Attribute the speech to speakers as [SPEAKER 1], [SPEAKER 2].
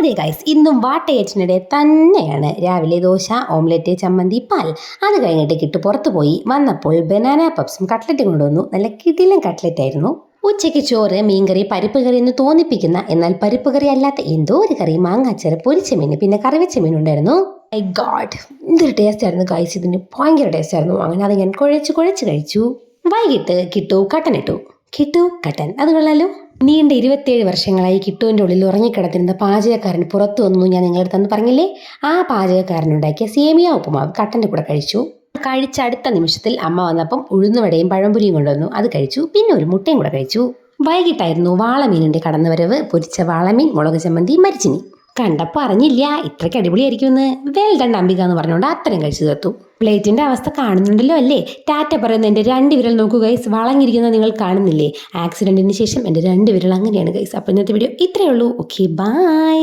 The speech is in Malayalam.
[SPEAKER 1] അതെ ഗൈസ്, ഇന്നും വാട്ടയച്ചിനിടെ തന്നെയാണ്. രാവിലെ ദോശ, ഓംലെറ്റ്, ചമ്മന്തി, പാൽ. അത് കഴിഞ്ഞിട്ട് കിട്ടു പുറത്തു പോയി. വന്നപ്പോൾ ബനാന പപ്സും കട്ട്ലറ്റും കൊണ്ടുവന്നു. നല്ല കിടിലൻ കട്ട്ലറ്റ് ആയിരുന്നു. ഉച്ചയ്ക്ക് ചോറ്, മീൻകറി, പരിപ്പ് കറി എന്ന് തോന്നിപ്പിക്കുന്ന എന്നാൽ പരിപ്പ് കറി അല്ലാത്ത എന്തോ ഒരു കറി, മാങ്ങാച്ചറ്, പൊരിച്ച മീൻ, പിന്നെ കറിവെച്ച മീൻ ഉണ്ടായിരുന്നു. മൈ ഗോഡ്, എന്തൊരു ടേസ്റ്റ് ആയിരുന്നു ഗൈസ്. ഇതിന് ഭയങ്കര ടേസ്റ്റ് ആയിരുന്നു. അങ്ങനെ അത് ഞാൻ കുഴച്ച് കഴിച്ചു. വൈകിട്ട് കിട്ടു കട്ടൻ ഇട്ടു. കിട്ടു കട്ടൻ, അത് കൊള്ളാലോ. നീണ്ട 27 വർഷങ്ങളായി കിട്ടുവിൻ്റെ ഉള്ളിൽ ഉറങ്ങിക്കിടന്നിരുന്ന പാചകക്കാരൻ പുറത്തു വന്നു. ഞാൻ നിങ്ങളുടെ അടുത്ത് പറഞ്ഞില്ലേ, ആ പാചകക്കാരനുണ്ടാക്കിയ സേമിയ ഉപ്പുമാവ് കട്ടൻ്റെ കൂടെ കഴിച്ചു. കഴിച്ച അടുത്ത നിമിഷത്തിൽ അമ്മ വന്നപ്പം ഉഴുന്നുവടയും പഴംപൊരിയും കൊണ്ടുവന്നു. അത് കഴിച്ചു. പിന്നെ ഒരു മുട്ടയും കൂടെ കഴിച്ചു. വൈകിട്ടായിരുന്നു വാളമീനിൻ്റെ കടന്നുവരവ്. പൊരിച്ച വാളമീൻ, മുളക് ചമ്മന്തി, മരിച്ചിനി. കണ്ടപ്പോൾ അറിഞ്ഞില്ല ഇത്രയ്ക്ക് അടിപൊളിയായിരിക്കുമെന്ന്. വെൽ ഡൺ അംബിക എന്ന് പറഞ്ഞുകൊണ്ട് അത്രയും കഴിച്ചു തീർത്തു. പ്ലേറ്റിന്റെ അവസ്ഥ കാണുന്നുണ്ടല്ലോ അല്ലേ? ടാറ്റ പറയുന്ന എൻ്റെ 2 വിരൽ നോക്കൂ ഗൈസ്, വളഞ്ഞിരിക്കുന്നത് നിങ്ങൾ കാണുന്നില്ലേ? ആക്സിഡന്റിന് ശേഷം എൻ്റെ 2 വിരൽ അങ്ങനെയാണ് ഗൈസ്. അപ്പോൾ ഇന്നത്തെ വീഡിയോ ഇത്രയേ ഉള്ളൂ. Okay, by.